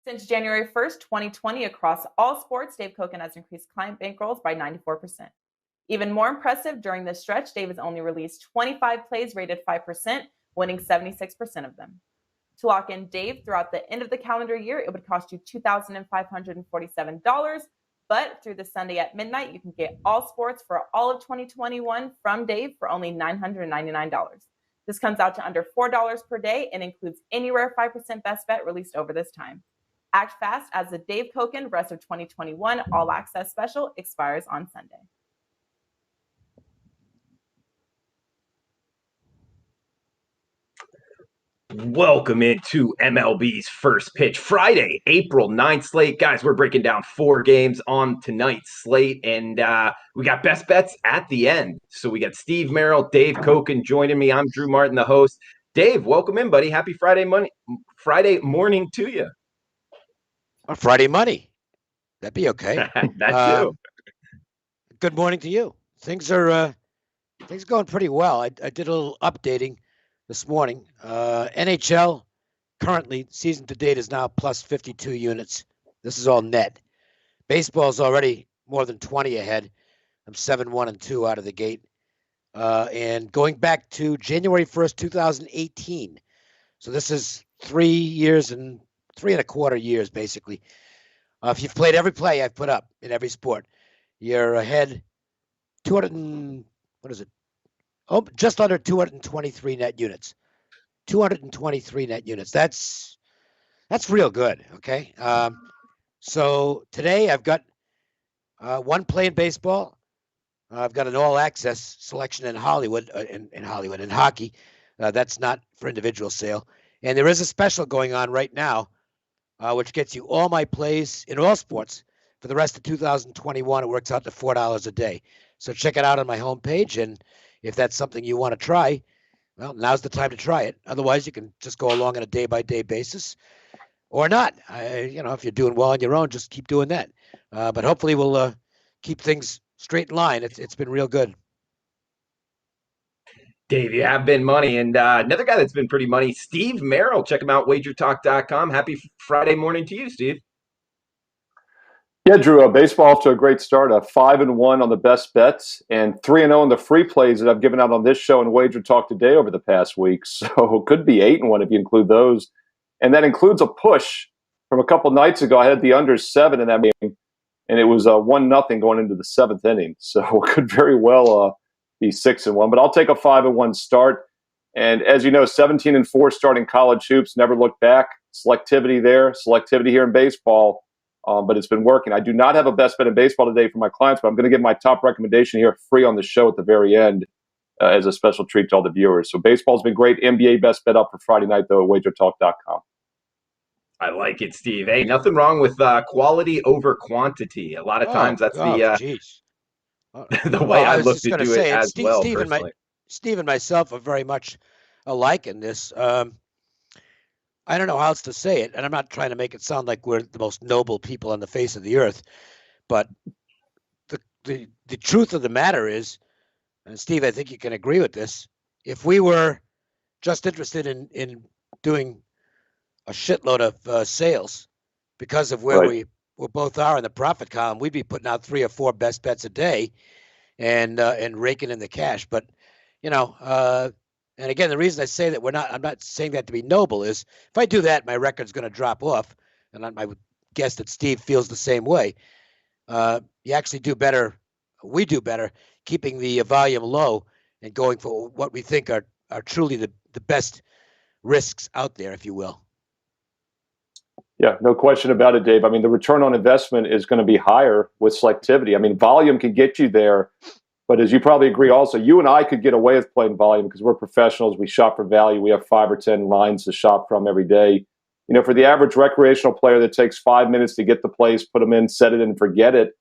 Since January 1st, 2020, across all sports, Dave Koken has increased client bankrolls by 94%. Even more impressive, during this stretch, Dave has only released 25 plays rated 5%, winning 76% of them. To lock in Dave throughout the end of the calendar year, it would cost you $2,547. But through the Sunday at midnight, you can get all sports for all of 2021 from Dave for only $999. This comes out to under $4 per day and includes any rare 5% best bet released over this time. Act fast, as the Dave Koken Rest of 2021 All Access Special expires on Sunday. Welcome into MLB's First Pitch Friday, April 9th slate. Guys, we're breaking down 4 games on tonight's slate, and we got best bets at the end. So we got Steve Merrill, Dave Koken joining me. I'm Drew Martin, the host. Dave, welcome in, buddy. Happy Friday morning to you. Friday money. That'd be okay. That too. Good morning to you. Things are going pretty well. I did a little updating this morning. NHL currently season to date is now plus 52 units. This is all net. Baseball's already more than 20 ahead. I'm 7-1-2 out of the gate. And going back to January 1st, 2018. So this is 3 years and 3.25 years, basically. If you've played every play I've put up in every sport, you're ahead just under 223 net units. 223 net units. That's real good, okay? So today I've got one play in baseball. I've got an all-access selection in Hollywood, in hockey. That's not for individual sale. And there is a special going on right now, which gets you all my plays in all sports for the rest of 2021. It works out to $4 a day. So check it out on my homepage, and if that's something you want to try, well, now's the time to try it. Otherwise, you can just go along on a day-by-day basis or not. If you're doing well on your own, just keep doing that. But hopefully we'll keep things straight in line. It's been real good. Dave, you have been money. And another guy that's been pretty money, Steve Merrill. Check him out, WagerTalk.com. Happy Friday morning to you, Steve. Yeah, Drew, baseball off to a great start. 5-1 on the best bets and 3-0 on the free plays that I've given out on this show and Wager Talk today over the past week. So it could be 8-1 if you include those. And that includes a push from a couple nights ago. I had the under 7 in that game, and it was 1-0 going into the 7th inning. So it could very well be 6-1. But I'll take a 5-1 start. And as you know, 17-4 starting college hoops, never look back. Selectivity there, selectivity here in baseball. But it's been working. I do not have a best bet in baseball today for my clients, but I'm going to give my top recommendation here free on the show at the very end as a special treat to all the viewers. So baseball's been great. NBA best bet up for Friday night, though, at WagerTalk.com. I like it, Steve. Hey, nothing wrong with quality over quantity. A lot of times that's the way I look to do it as well. Steve and myself are very much alike in this. I don't know how else to say it, and I'm not trying to make it sound like we're the most noble people on the face of the earth, but the truth of the matter is, and Steve, I think you can agree with this, if we were just interested in doing a shitload of sales because of where we both are in the profit column, we'd be putting out 3 or 4 best bets a day and raking in the cash. But, and again, the reason I say that I'm not saying that to be noble is if I do that, my record's going to drop off. And I would guess that Steve feels the same way. You actually do better. We do better keeping the volume low and going for what we think are truly the best risks out there, if you will. Yeah, no question about it, Dave. I mean, the return on investment is going to be higher with selectivity. I mean, volume can get you there. But as you probably agree also, you and I could get away with playing volume because we're professionals. We shop for value. We have 5 or 10 lines to shop from every day. For the average recreational player that takes 5 minutes to get the plays, put them in, set it and forget it,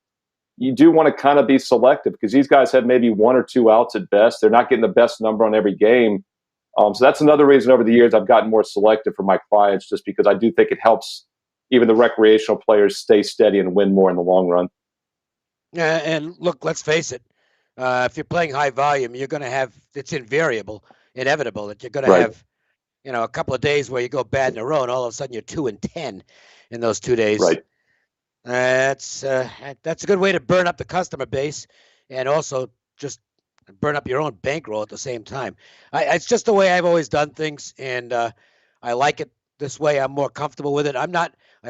you do want to kind of be selective because these guys have maybe 1 or 2 outs at best. They're not getting the best number on every game. So that's another reason over the years I've gotten more selective for my clients, just because I do think it helps even the recreational players stay steady and win more in the long run. Yeah, and look, let's face it. If you're playing high volume, you're going to have, it's inevitable that you're going to have a couple of days where you go bad in a row, and all of a sudden you're 2-10 in those 2 days. Right. That's a good way to burn up the customer base, and also just burn up your own bankroll at the same time. It's just the way I've always done things, and I like it this way. I'm more comfortable with it. I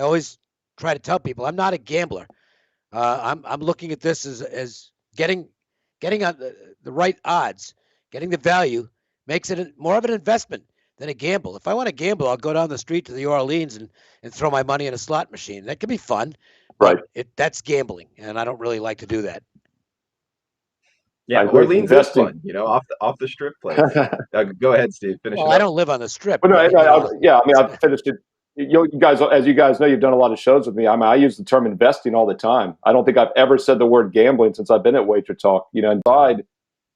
always try to tell people I'm not a gambler. I'm looking at this as getting on the right odds, getting the value makes it more of an investment than a gamble. If I want to gamble, I'll go down the street to the Orleans and throw my money in a slot machine. That can be fun, but that's gambling, and I don't really like to do that. Yeah, Orleans is fun, off the strip place. Go ahead, Steve. Finish it up. I don't live on the strip. But I've finished it. You guys, as you guys know, you've done a lot of shows with me. I use the term investing all the time. I don't think I've ever said the word gambling since I've been at Wager Talk. Inside,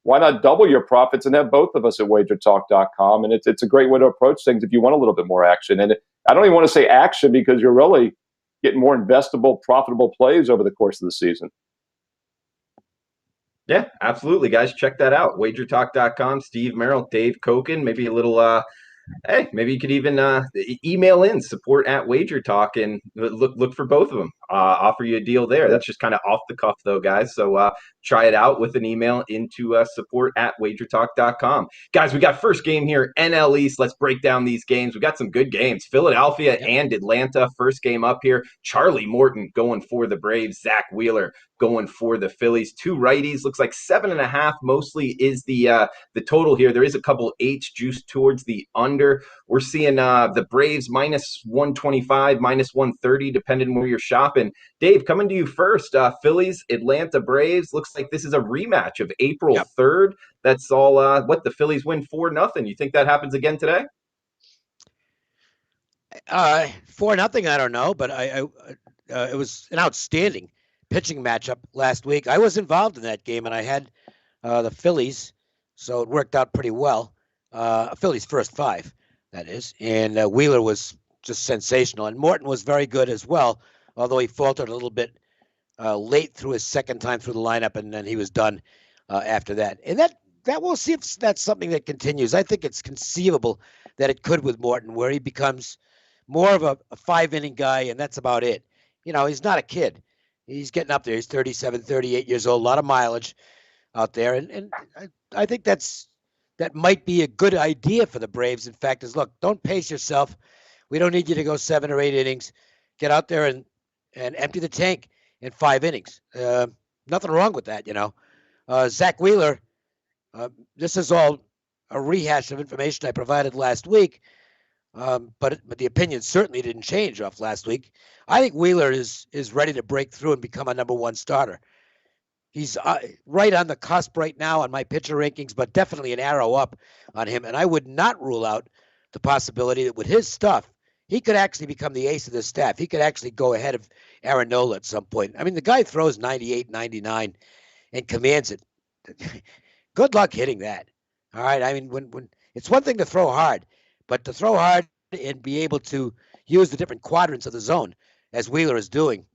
why not double your profits and have both of us at WagerTalk.com? And it's a great way to approach things if you want a little bit more action. And I don't even want to say action because you're really getting more investable, profitable plays over the course of the season. Yeah, absolutely, guys. Check that out. WagerTalk.com. Steve Merrill, Dave Koken. Maybe a little hey, maybe you could even email in support@WagerTalk and look for both of them. Offer you a deal there. That's just kind of off the cuff, though, guys. So try it out with an email into support@WagerTalk.com. Guys, we got first game here, NL East. Let's break down these games. We got some good games. Philadelphia and Atlanta, first game up here. Charlie Morton going for the Braves. Zach Wheeler going for the Phillies. Two righties. Looks like 7.5 mostly is the total here. There is a couple eights juiced towards the under. We're seeing the Braves -125, -130, depending where you're shopping. Dave, coming to you first. Phillies, Atlanta Braves. Looks like this is a rematch of April 3rd. That's all. The Phillies win 4-0. You think that happens again today? 4-0. I don't know, but it was an outstanding pitching matchup last week. I was involved in that game, and I had the Phillies, so it worked out pretty well. Phillies first 5, that is, and Wheeler was just sensational, and Morton was very good as well, although he faltered a little bit late through his second time through the lineup, and then he was done after that. And that we'll see if that's something that continues. I think it's conceivable that it could with Morton, where he becomes more of a 5-inning guy, and that's about it. He's not a kid. He's getting up there. He's 37, 38 years old, a lot of mileage out there. And I think that might be a good idea for the Braves. In fact, look, don't pace yourself. We don't need you to go 7 or 8 innings. Get out there and empty the tank in 5 innings. Nothing wrong with that, Zach Wheeler, this is all a rehash of information I provided last week. But the opinion certainly didn't change off last week. I think Wheeler is ready to break through and become a number 1 starter. He's right on the cusp right now on my pitcher rankings, but definitely an arrow up on him. And I would not rule out the possibility that with his stuff, he could actually become the ace of the staff. He could actually go ahead of Aaron Nola at some point. I mean, the guy throws 98, 99 and commands it. Good luck hitting that. All right. I mean, when it's one thing to throw hard, but to throw hard and be able to use the different quadrants of the zone, as Wheeler is doing,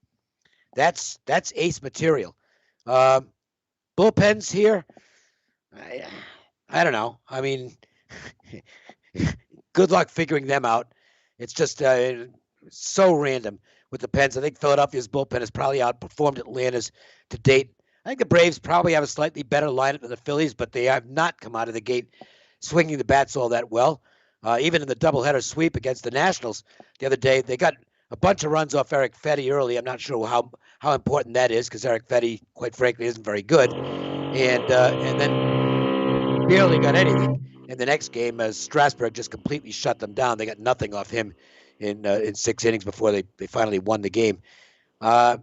that's ace material. Bullpens here, I don't know. I mean, good luck figuring them out. It's just so random with the Pens. I think Philadelphia's bullpen has probably outperformed Atlanta's to date. I think the Braves probably have a slightly better lineup than the Phillies, but they have not come out of the gate swinging the bats all that well. Even in the doubleheader sweep against the Nationals the other day, they got a bunch of runs off Eric Fetty early. I'm not sure how important that is because Eric Fetty, quite frankly, isn't very good. And then barely got anything in the next game as Strasburg just completely shut them down. They got nothing off him in 6 innings before they finally won the game. I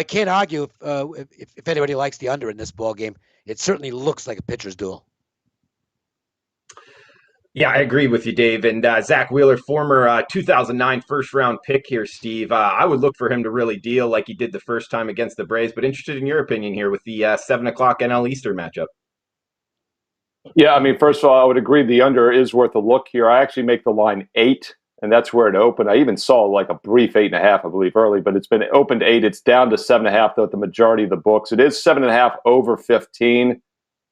can't argue if anybody likes the under in this ball game. It certainly looks like a pitcher's duel. Yeah, I agree with you, Dave. And Zach Wheeler, former 2009 first-round pick here, Steve. I would look for him to really deal like he did the first time against the Braves. But interested in your opinion here with the 7 o'clock NL Eastern matchup. Yeah, I mean, first of all, I would agree the under is worth a look here. I actually make the line 8, and that's where it opened. I even saw like a brief 8.5, I believe, early, but it's been opened 8. It's down to 7.5, though, at the majority of the books. It is 7.5 over 15.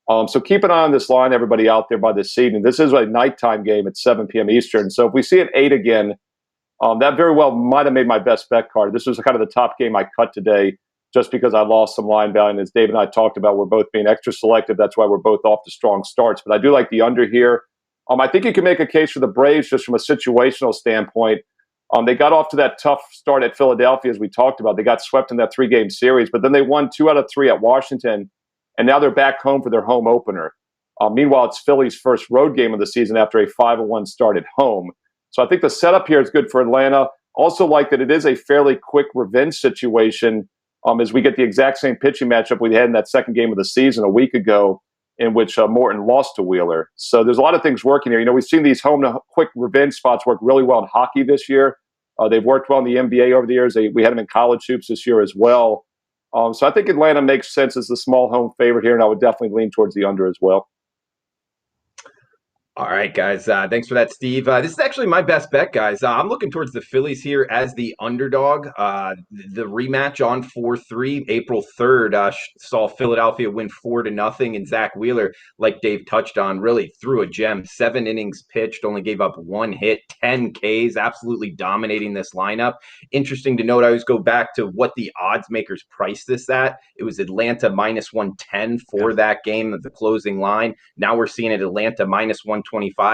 So keep an eye on this line, everybody out there by this evening. This is a nighttime game at 7 p.m. Eastern. So if we see an 8 again, that very well might have made my best bet card. This was kind of the top game I cut today just because I lost some line value. And as Dave and I talked about, we're both being extra selective. That's why we're both off to strong starts. But I do like the under here. I think you can make a case for the Braves just from a situational standpoint. They got off to that tough start at Philadelphia, as we talked about. They got swept in that 3-game series, but then they won 2 out of 3 at Washington, and now they're back home for their home opener. Meanwhile, it's Philly's first road game of the season after a 5-1 start at home. So I think the setup here is good for Atlanta. Also like that it is a fairly quick revenge situation as we get the exact same pitching matchup we had in that second game of the season a week ago in which Morton lost to Wheeler. So there's a lot of things working here. We've seen these home quick revenge spots work really well in hockey this year. They've worked well in the NBA over the years. We had them in college hoops this year as well. So I think Atlanta makes sense as the small home favorite here, and I would definitely lean towards the under as well. All right, guys. Thanks for that, Steve. This is actually my best bet, guys. I'm looking towards the Phillies here as the underdog. The rematch on 4-3, April 3rd, saw Philadelphia win 4-0, and Zach Wheeler, like Dave touched on, really threw a gem. 7 innings pitched, only gave up 1 hit, 10 Ks, absolutely dominating this lineup. Interesting to note, I always go back to what the odds makers priced this at. It was Atlanta -110 for that game of the closing line. Now we're seeing it Atlanta -125.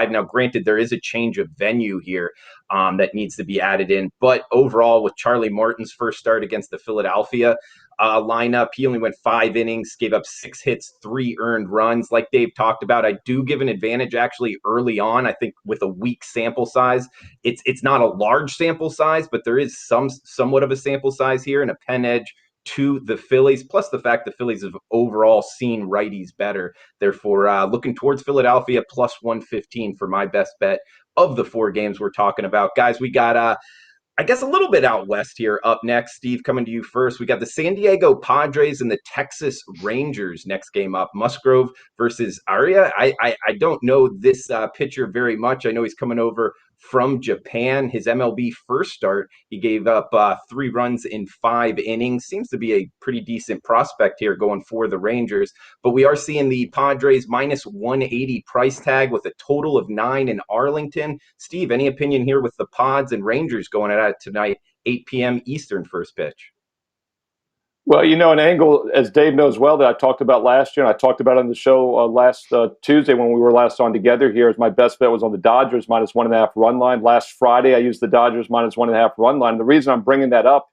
Now, granted, there is a change of venue here that needs to be added in. But overall, with Charlie Morton's first start against the Philadelphia lineup, he only went 5 innings, gave up 6 hits, 3 earned runs. Like Dave talked about, I do give an advantage actually early on. I think with a weak sample size, it's not a large sample size, but there is somewhat of a sample size here and a pen edge to the Phillies, plus the fact the Phillies have overall seen righties better. Therefore, looking towards Philadelphia +115 for my best bet of the 4 games we're talking about. Guys, we got I guess a little bit out west here up next. Steve, coming to you first. We got the San Diego Padres and the Texas Rangers next game up. Musgrove versus Aria. I don't know this pitcher very much. I know he's coming over from Japan. His MLB first start, he gave up 3 runs in 5 innings. Seems to be a pretty decent prospect here going for the Rangers. But we are seeing the Padres -180 price tag with a total of 9 in Arlington. Steve, any opinion here with the Pods and Rangers going at it tonight, 8 p.m. Eastern first pitch? Well, an angle, as Dave knows well, that I talked about last year, and I talked about on the show last Tuesday when we were last on together here, is my best bet was on the Dodgers -1.5 run line. Last Friday, I used the Dodgers -1.5 run line. The reason I'm bringing that up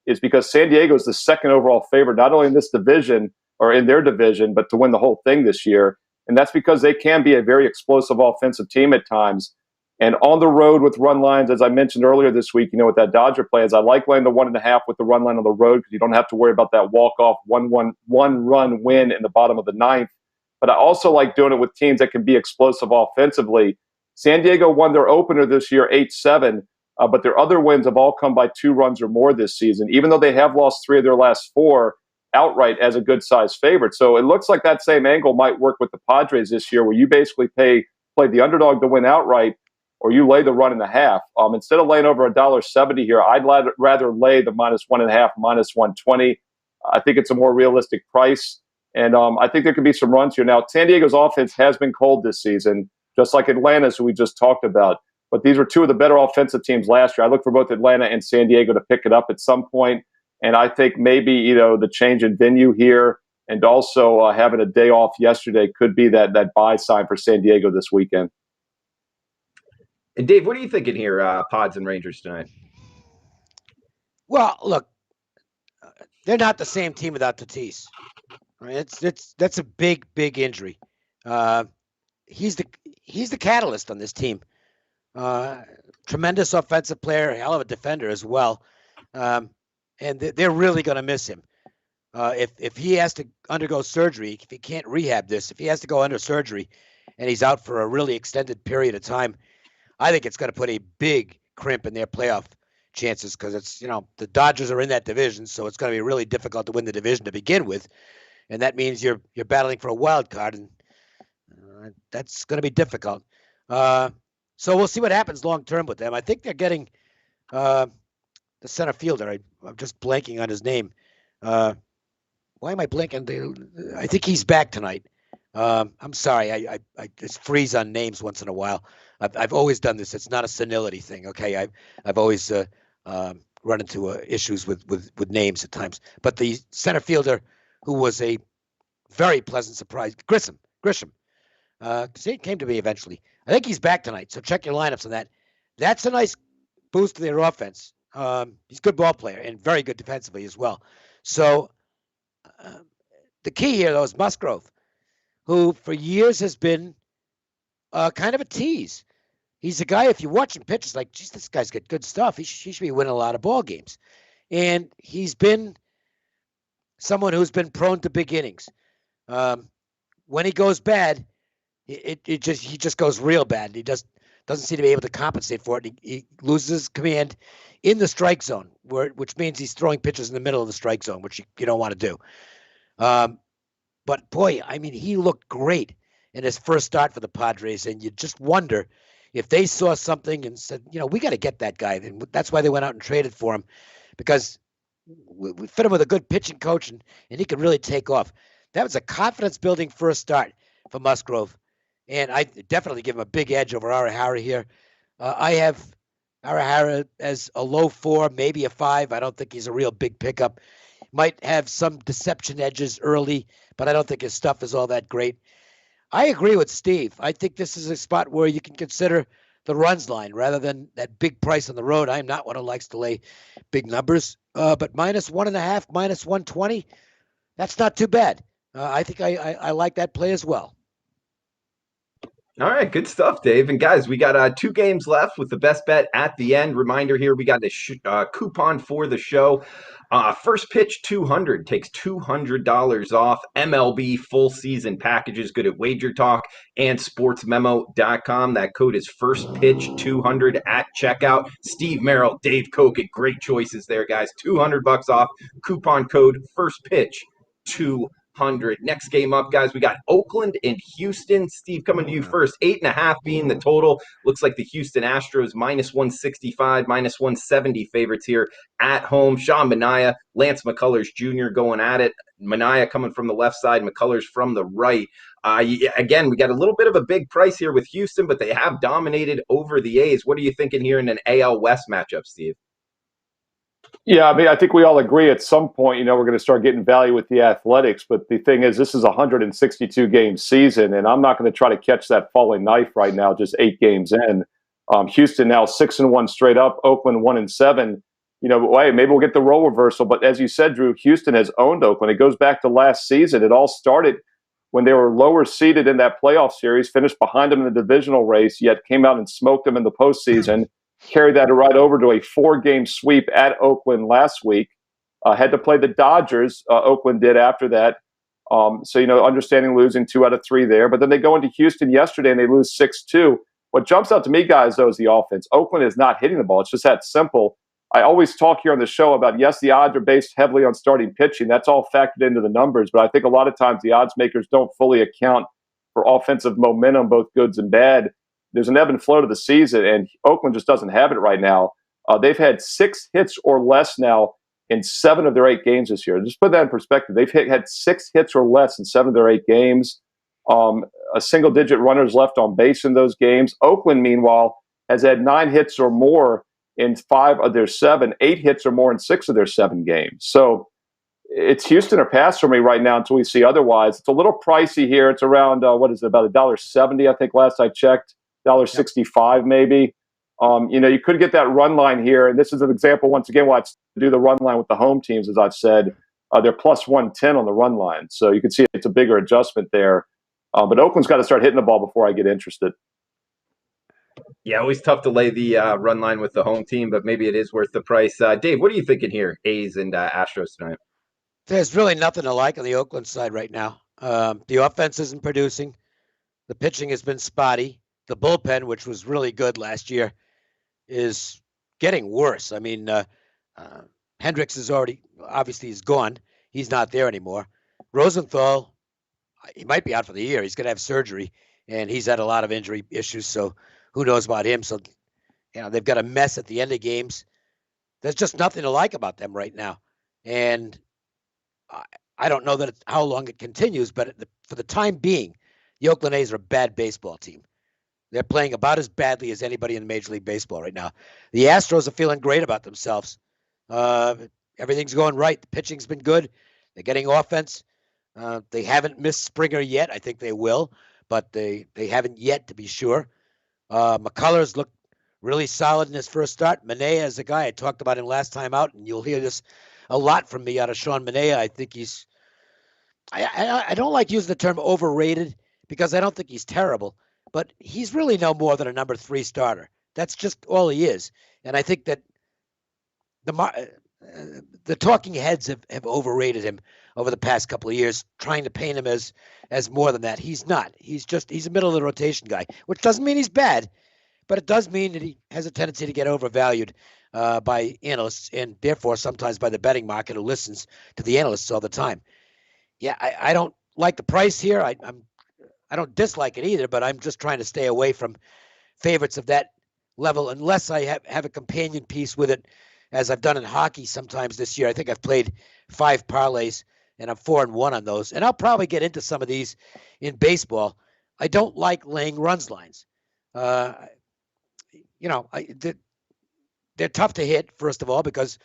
is because San Diego is the second overall favorite, not only in this division or in their division, but to win the whole thing this year. And that's because they can be a very explosive offensive team at times. And on the road with run lines, as I mentioned earlier this week, with that Dodger play, I like laying the 1.5 with the run line on the road because you don't have to worry about that walk-off one-run win in the bottom of the 9th. But I also like doing it with teams that can be explosive offensively. San Diego won their opener this year 8-7, but their other wins have all come by 2 runs or more this season, even though they have lost 3 of their last 4 outright as a good-sized favorite. So it looks like that same angle might work with the Padres this year, where you basically play the underdog to win outright, or you lay the 1.5. Instead of laying over $1.70 here, I'd rather lay the -1.5, -120. I think it's a more realistic price, and I think there could be some runs here. Now, San Diego's offense has been cold this season, just like Atlanta's, who we just talked about. But these were 2 of the better offensive teams last year. I look for both Atlanta and San Diego to pick it up at some point, and I think maybe the change in venue here and also having a day off yesterday could be that buy sign for San Diego this weekend. And Dave, what are you thinking here, Pods and Rangers tonight? Well, look, they're not the same team without Tatis. I mean, that's a big injury. He's the catalyst on this team. Tremendous offensive player, hell of a defender as well, and they're really going to miss him. If he has to undergo surgery, if he can't rehab this, if he has to go under surgery, and he's out for a really extended period of time, I think it's going to put a big crimp in their playoff chances because it's, the Dodgers are in that division, so it's going to be really difficult to win the division to begin with, and that means you're battling for a wild card, and that's going to be difficult. So we'll see what happens long term with them. I think they're getting the center fielder. I'm just blanking on his name. Why am I blanking? I think he's back tonight. I'm sorry, I just freeze on names once in a while. I've always done this. It's not a senility thing, okay? I've always run into issues with names at times. But the center fielder who was a very pleasant surprise, Grisham. He came to me eventually. I think he's back tonight, so check your lineups on that. That's a nice boost to their offense. He's a good ball player and very good defensively as well. So the key here, though, is Musgrove, who for years has been kind of a tease. He's a guy, if you watch him pitch, it's like, geez, this guy's got good stuff. He should be winning a lot of ball games. And he's been someone who's been prone to big innings. When he goes bad, he just goes real bad. He just doesn't seem to be able to compensate for it. He loses his command in the strike zone, which means he's throwing pitches in the middle of the strike zone, which you don't want to do. But boy, I mean, he looked great in his first start for the Padres, and you just wonder if they saw something and said, we got to get that guy. And that's why they went out and traded for him, because we fit him with a good pitching coach, and he could really take off. That was a confidence-building first start for Musgrove, and I definitely give him a big edge over Arihara here. I have Arihara as a low 4, maybe a 5. I don't think he's a real big pickup. Might have some deception edges early, but I don't think his stuff is all that great. I agree with Steve. I think this is a spot where you can consider the runs line rather than that big price on the road. I am not one who likes to lay big numbers, but -1.5, -120, that's not too bad. I think I like that play as well. All right, good stuff, Dave. And guys, we got 2 games left with the best bet at the end. Reminder here, we got a coupon for the show. First pitch 200 takes $200 off. MLB full season packages, good at WagerTalk and sportsmemo.com. That code is first pitch 200 at checkout. Steve Merrill, Dave Koken, great choices there, guys. $200 off. Coupon code first pitch 200. Next game up, guys, we got Oakland and Houston. Steve, coming to you first. 8.5 being the total. Looks like the Houston Astros -165, -170 favorites here at home. Sean Manaea, Lance McCullers Jr. going at it. Manaea coming from the left side, McCullers from the right. Again, we got a little bit of a big price here with Houston, but they have dominated over the A's. What are you thinking here in an AL West matchup, Steve? Yeah, I mean, I think we all agree at some point, we're going to start getting value with the Athletics. But the thing is, this is a 162-game season, and I'm not going to try to catch that falling knife right now, just 8 games in. Houston now 6-1 straight up, Oakland 1-7. Hey, maybe we'll get the role reversal. But as you said, Drew, Houston has owned Oakland. It goes back to last season. It all started when they were lower seeded in that playoff series, finished behind them in the divisional race, yet came out and smoked them in the postseason. Carried that right over to a 4-game sweep at Oakland last week. Had to play the Dodgers. Oakland did after that. So, understanding losing 2 out of 3 there. But then they go into Houston yesterday and they lose 6-2. What jumps out to me, guys, though, is the offense. Oakland is not hitting the ball. It's just that simple. I always talk here on the show about, yes, the odds are based heavily on starting pitching. That's all factored into the numbers. But I think a lot of times the odds makers don't fully account for offensive momentum, both goods and bad. There's an ebb and flow to the season, and Oakland just doesn't have it right now. They've had 6 hits or less now in 7 of their 8 games this year. Just put that in perspective. They've had 6 hits or less in 7 of their 8 games. A single-digit runners left on base in those games. Oakland, meanwhile, has had 9 hits or more in 5 of their 7, 8 hits or more in 6 of their 7 games. So it's Houston or pass for me right now until we see otherwise. It's a little pricey here. It's around, about $1.70, I think, last I checked. $1.65 maybe. You could get that run line here, and this is an example once again why it's do the run line with the home teams, as I've said. They're plus 110 on the run line, so you can see it's a bigger adjustment there. But Oakland's got to start hitting the ball before I get interested. Yeah, always tough to lay the run line with the home team, but maybe it is worth the price. Dave, what are you thinking here, A's and Astros tonight? There's really nothing to like on the Oakland side right now. The offense isn't producing. The pitching has been spotty. The bullpen, which was really good last year, is getting worse. I mean, Hendricks is obviously he's gone. He's not there anymore. Rosenthal, he might be out for the year. He's going to have surgery, and he's had a lot of injury issues, so who knows about him. So, they've got a mess at the end of games. There's just nothing to like about them right now. And I don't know how long it continues, but for the time being, the Oakland A's are a bad baseball team. They're playing about as badly as anybody in Major League Baseball right now. The Astros are feeling great about themselves. Everything's going right. The pitching's been good. They're getting offense. They haven't missed Springer yet. I think they will, but they haven't yet, to be sure. McCullers looked really solid in his first start. Manaea is a guy I talked about him last time out, and you'll hear this a lot from me out of Sean Manaea. I think he's I don't like using the term overrated because I don't think he's terrible, but he's really no more than a number 3 starter. That's just all he is. And I think that the talking heads have overrated him over the past couple of years, trying to paint him as more than that. He's not. He's a middle of the rotation guy, which doesn't mean he's bad, but it does mean that he has a tendency to get overvalued by analysts and therefore sometimes by the betting market who listens to the analysts all the time. Yeah, I don't like the price here. I don't dislike it either, but I'm just trying to stay away from favorites of that level unless I have a companion piece with it, as I've done in hockey sometimes this year. I think I've played 5 parlays, and I'm 4-1 on those. And I'll probably get into some of these in baseball. I don't like laying runs lines. They're tough to hit, first of all, because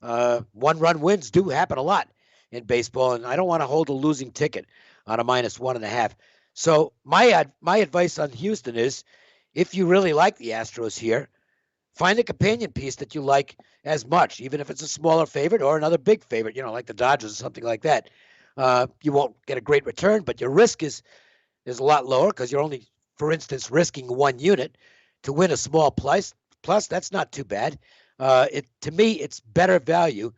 1-run wins do happen a lot in baseball, and I don't want to hold a losing ticket on a -1.5. So my advice on Houston is, if you really like the Astros here, find a companion piece that you like as much, even if it's a smaller favorite or another big favorite, like the Dodgers or something like that. You won't get a great return, but your risk is a lot lower because you're only, for instance, risking 1 unit to win a small plus. That's not too bad. To me, it's better value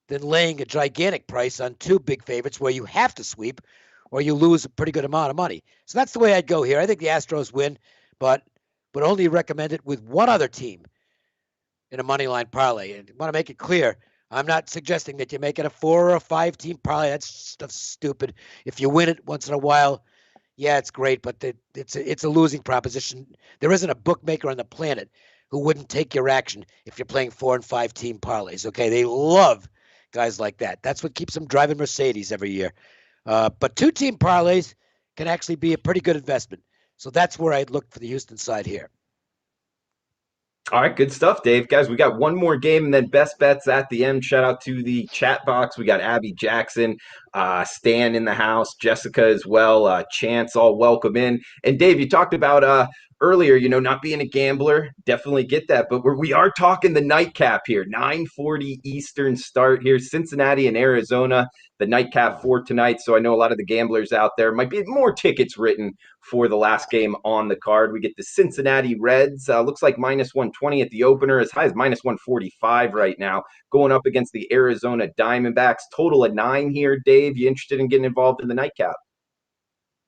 than laying a gigantic price on 2 big favorites where you have to sweep or you lose a pretty good amount of money. So that's the way I'd go here. I think the Astros win, but would only recommend it with one other team in a money line parlay. And I want to make it clear, I'm not suggesting that you make it a 4 or a 5 team parlay. That's stuff's stupid. If you win it once in a while, yeah, it's great, but it's a losing proposition. There isn't a bookmaker on the planet who wouldn't take your action if you're playing 4 and 5 team parlays. Okay, they love guys like that. That's what keeps them driving Mercedes every year. But 2 team parlays can actually be a pretty good investment. So that's where I'd look for the Houston side here. All right, good stuff, Dave. Guys, we got one more game and then best bets at the end. Shout out to the chat box. We got Abby Jackson, Stan in the house, Jessica as well, Chance, all welcome in. And Dave, you talked about earlier, not being a gambler. Definitely get that. But we are talking the nightcap here, 9:40 Eastern start here, Cincinnati and Arizona, the nightcap for tonight. So I know a lot of the gamblers out there might be more tickets written for the last game on the card. We get the Cincinnati Reds, looks like -120 at the opener, as high as -145 right now, going up against the Arizona Diamondbacks. Total of 9 here. Dave, you interested in getting involved in the nightcap?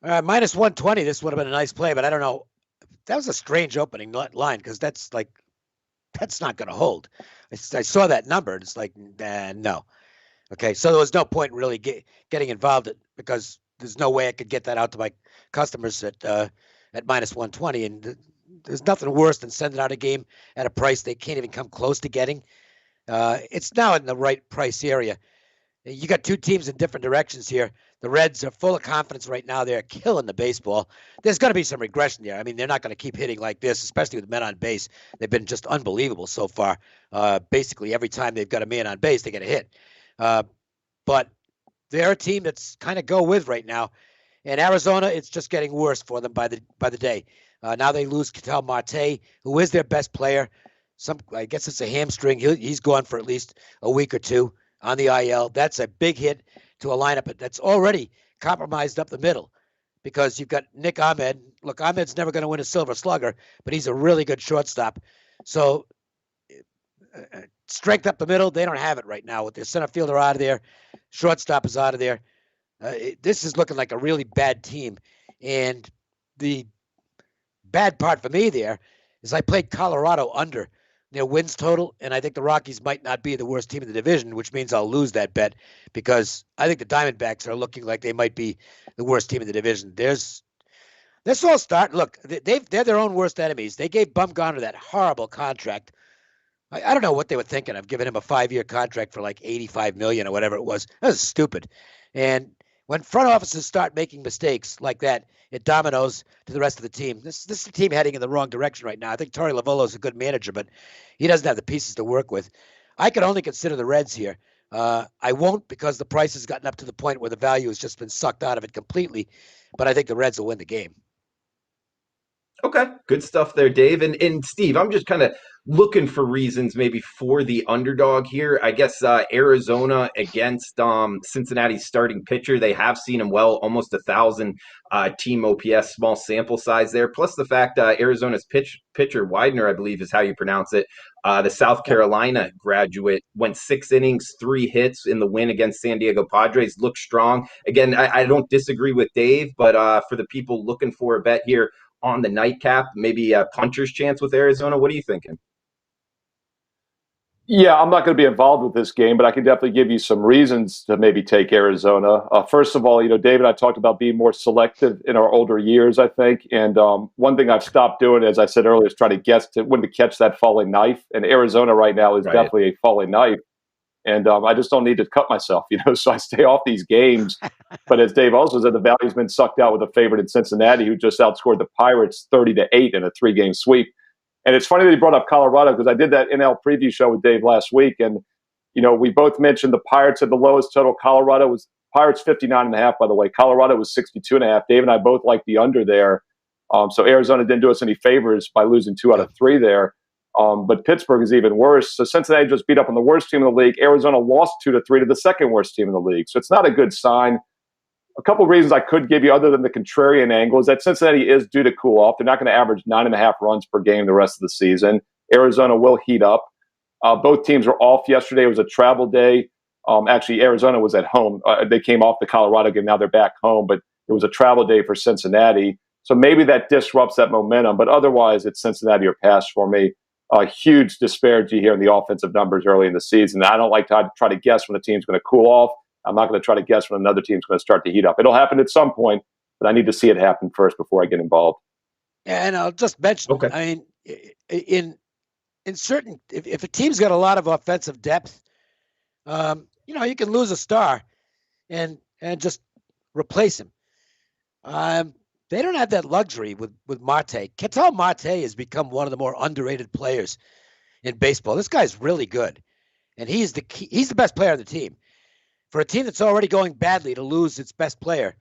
-120, this would have been a nice play, but I don't know. That was a strange opening line because that's not going to hold. I saw that number and it's like, no. Okay, so there was no point really getting involved because there's no way I could get that out to my customers at -120, and there's nothing worse than sending out a game at a price they can't even come close to getting. It's now in the right price area. You got 2 teams in different directions here. The Reds are full of confidence right now. They're killing the baseball. There's going to be some regression there. I mean, they're not going to keep hitting like this, especially with men on base. They've been just unbelievable so far. Basically, every time they've got a man on base, they get a hit. But they're a team that's kind of go with right now. And Arizona, it's just getting worse for them by the day. Now they lose Ketel Marte, who is their best player. I guess it's a hamstring. He's gone for at least a week or 2 on the IL. That's a big hit to a lineup that's already compromised up the middle because you've got Nick Ahmed. Look, Ahmed's never going to win a Silver Slugger, but he's a really good shortstop. So strength up the middle, they don't have it right now with their center fielder out of there. Shortstop is out of there. This is looking like a really bad team. And the bad part for me there is I played Colorado under their wins total, and I think the Rockies might not be the worst team in the division, which means I'll lose that bet because I think the Diamondbacks are looking like they might be the worst team in the division. Let's all start. Look, they're their own worst enemies. They gave Bumgarner that horrible contract. I don't know what they were thinking of giving him a 5-year contract for like $85 million or whatever it was. That was stupid. And When front offices start making mistakes like that, it dominoes to the rest of the team. This is a team heading in the wrong direction right now. I think Torey Lovullo is a good manager, but he doesn't have the pieces to work with. I can only consider the Reds here. I won't, because the price has gotten up to the point where the value has just been sucked out of it completely. But I think the Reds will win the game. Okay, good stuff there, Dave. And Steve, I'm just kind of looking for reasons maybe for the underdog here. I guess Arizona against Cincinnati's starting pitcher. They have seen him well, almost 1,000 team OPS, small sample size there. Plus the fact Arizona's pitcher, Widener, I believe is how you pronounce it, the South Carolina graduate, went 6 innings, 3 hits in the win against San Diego Padres. Looked strong. Again, I don't disagree with Dave, but for the people looking for a bet here, on the nightcap, maybe a puncher's chance with Arizona. What are you thinking? Yeah, I'm not going to be involved with this game, but I can definitely give you some reasons to maybe take Arizona. First of all, Dave and I talked about being more selective in our older years, I think. And one thing I've stopped doing, as I said earlier, is try to guess when to catch that falling knife. And Arizona right now is definitely a falling knife. And I just don't need to cut myself, so I stay off these games. But as Dave also said, the value's been sucked out with a favorite in Cincinnati, who just outscored the Pirates 30-8 in a 3-game sweep. And it's funny that he brought up Colorado, because I did that NL preview show with Dave last week. And, we both mentioned the Pirates had the lowest total. Colorado was Pirates 59.5, by the way. Colorado was 62.5. Dave and I both liked the under there. So Arizona didn't do us any favors by losing 2 out of 3 there. But Pittsburgh is even worse. So Cincinnati just beat up on the worst team in the league. Arizona lost 2-3 to the second worst team in the league. So it's not a good sign. A couple of reasons I could give you, other than the contrarian angle, is that Cincinnati is due to cool off. They're not going to average 9.5 runs per game the rest of the season. Arizona will heat up. Both teams were off yesterday. It was a travel day. Actually, Arizona was at home. They came off the Colorado game. Now they're back home. But it was a travel day for Cincinnati. So maybe that disrupts that momentum. But otherwise, it's Cincinnati or pass for me. A huge disparity here in the offensive numbers early in the season. I don't like to try to guess when a team's going to cool off. I'm not going to try to guess when another team's going to start to heat up. It'll happen at some point, but I need to see it happen first before I get involved. And I'll just mention, I mean, in certain, if a team's got a lot of offensive depth, you can lose a star and just replace him. They don't have that luxury with Marte. Ketel Marte has become one of the more underrated players in baseball. This guy's really good, and he's the best player on the team. For a team that's already going badly, to lose its best player,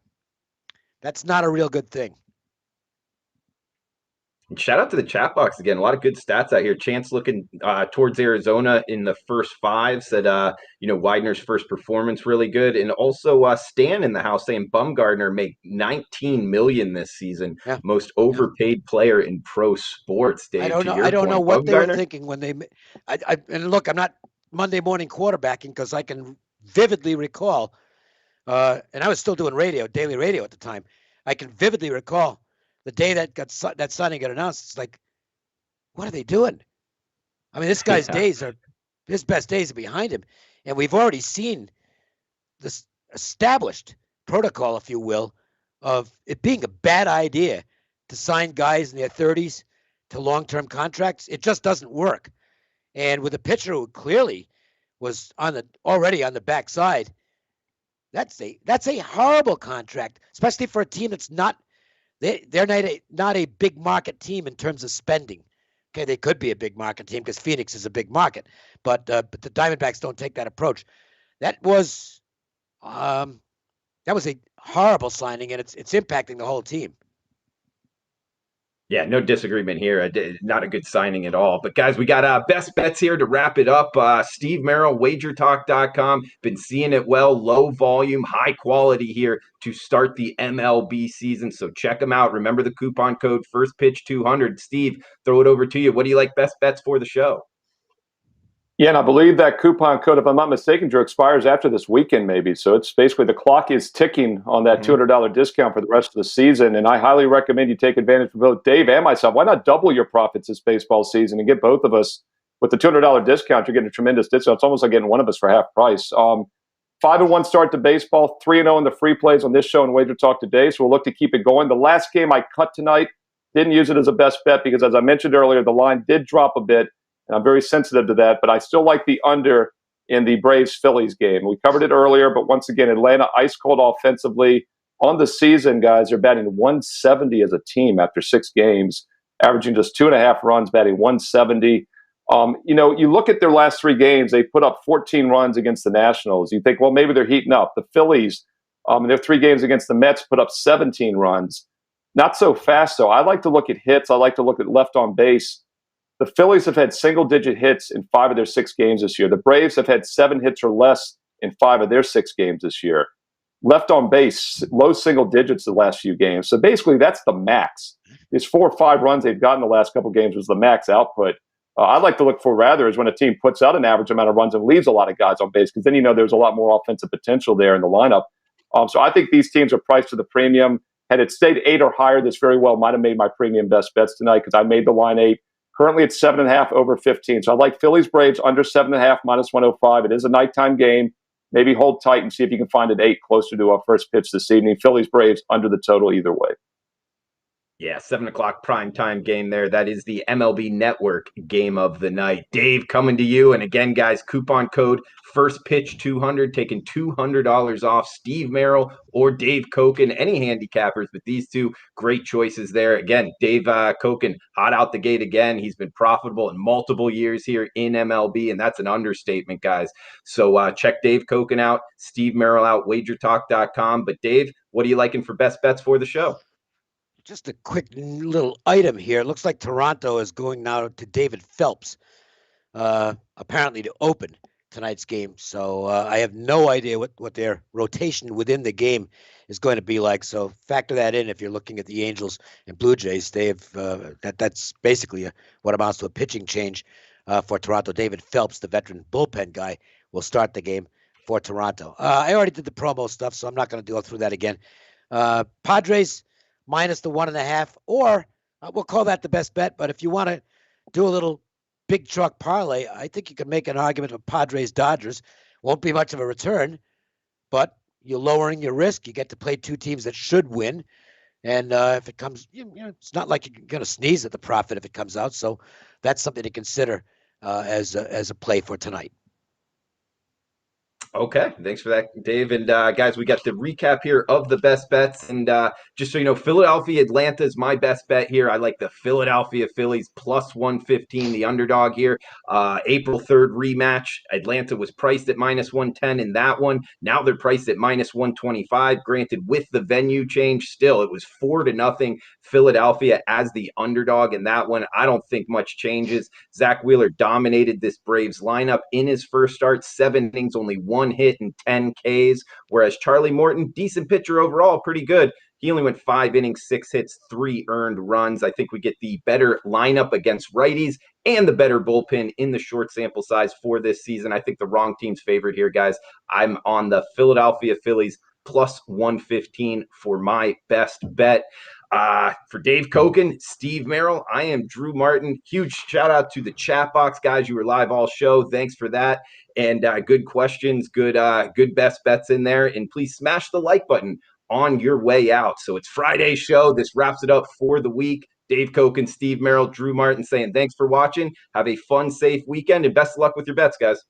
that's not a real good thing. And shout out to the chat box again. A lot of good stats out here. Chance looking towards Arizona in the first 5 said, Widener's first performance really good, and also Stan in the house saying Bumgarner made $19 million this season, most overpaid player in pro sports. Dave, I don't know what they were thinking when they. And look, I'm not Monday morning quarterbacking, because I can vividly recall, and I was still doing daily radio at the time. I can vividly recall the day that signing got announced. It's like, what are they doing? I mean, this guy's his best days are behind him. And we've already seen this established protocol, if you will, of it being a bad idea to sign guys in their 30s to long-term contracts. It just doesn't work. And with a pitcher who clearly was already on the backside, that's a horrible contract, especially for a team that's not. They're not a big market team in terms of spending. Okay, they could be a big market team because Phoenix is a big market, but the Diamondbacks don't take that approach. That was a horrible signing, and it's impacting the whole team. Yeah, no disagreement here. Not a good signing at all. But guys, we got best bets here to wrap it up. Steve Merrill, WagerTalk.com. Been seeing it well, low volume, high quality here to start the MLB season. So check them out. Remember the coupon code FirstPitch200. Steve, throw it over to you. What do you like best bets for the show? Yeah, and I believe that coupon code, if I'm not mistaken, Drew, expires after this weekend maybe. So it's basically the clock is ticking on that $200 discount for the rest of the season. And I highly recommend you take advantage of both Dave and myself. Why not double your profits this baseball season and get both of us with the $200 discount? You're getting a tremendous discount. It's almost like getting one of us for half price. 5-1 start to baseball, 3-0 in the free plays on this show and Wager Talk today. So we'll look to keep it going. The last game I cut tonight, didn't use it as a best bet because, as I mentioned earlier, the line did drop a bit. And I'm very sensitive to that, but I still like the under in the Braves-Phillies game. We covered it earlier, but once again, Atlanta ice cold offensively. On the season, guys, they're batting 170 as a team after 6 games, averaging just 2.5 runs, batting 170. You look at their last 3 games, they put up 14 runs against the Nationals. You think, well, maybe they're heating up. The Phillies, in their 3 games against the Mets, put up 17 runs. Not so fast, though. I like to look at hits. I like to look at left on base. The Phillies have had single-digit hits in 5 of their 6 games this year. The Braves have had 7 hits or less in 5 of their 6 games this year. Left on base, low single digits the last few games. So basically, that's the max. These 4 or 5 runs they've gotten the last couple games was the max output. I'd like to look for rather is when a team puts out an average amount of runs and leaves a lot of guys on base, because then there's a lot more offensive potential there in the lineup. So I think these teams are priced to the premium. Had it stayed 8 or higher, this very well might have made my premium best bets tonight, because I made the line 8. Currently it's 7.5 over 15. So I like Phillies Braves under 7.5 minus 105. It is a nighttime game. Maybe hold tight and see if you can find an 8 closer to our first pitch this evening. Phillies Braves under the total either way. Yeah, 7 o'clock prime time game there. That is the MLB Network game of the night. Dave, coming to you. And again, guys, coupon code FIRSTPITCH200, taking $200 off Steve Merrill or Dave Koken, any handicappers, but these 2 great choices there. Again, Dave Koken, hot out the gate again. He's been profitable in multiple years here in MLB, and that's an understatement, guys. So check Dave Koken out, Steve Merrill out, WagerTalk.com. But Dave, what are you liking for best bets for the show? Just a quick little item here. It looks like Toronto is going now to David Phelps, apparently to open tonight's game. So I have no idea what their rotation within the game is going to be like. So factor that in if you're looking at the Angels and Blue Jays. They have that's basically what amounts to a pitching change for Toronto. David Phelps, the veteran bullpen guy, will start the game for Toronto. I already did the promo stuff, so I'm not going to go through that again. Padres minus the 1.5, or we'll call that the best bet. But if you want to do a little big chalk parlay, I think you can make an argument of Padres Dodgers. Won't be much of a return, but you're lowering your risk. You get to play 2 teams that should win. And if it comes, it's not like you're going to sneeze at the profit if it comes out. So that's something to consider as a play for tonight. Okay, thanks for that, Dave. And guys, we got the recap here of the best bets. And just so you know, Philadelphia, Atlanta is my best bet here. I like the Philadelphia Phillies plus 115, the underdog here. April 3rd rematch. Atlanta was priced at minus 110 in that one. Now they're priced at minus 125. Granted, with the venue change, still it was 4-0 Philadelphia as the underdog in that one. I don't think much changes. Zach Wheeler dominated this Braves lineup in his first start. 7 innings, only 1 hit and 10 Ks, whereas Charlie Morton, decent pitcher overall, pretty good. He only went 5 innings, 6 hits, 3 earned runs. I think we get the better lineup against righties and the better bullpen in the short sample size for this season. I think the wrong team's favored here, guys. I'm on the Philadelphia Phillies plus 115 for my best bet. For Dave Koken, Steve Merrill, I am Drew Martin. Huge shout out to the chat box, guys. You were live all show. Thanks for that. And good questions, good best bets in there. And please smash the like button on your way out. So it's Friday's show. This wraps it up for the week. Dave Koken, Steve Merrill, Drew Martin saying thanks for watching. Have a fun, safe weekend, and best of luck with your bets, guys.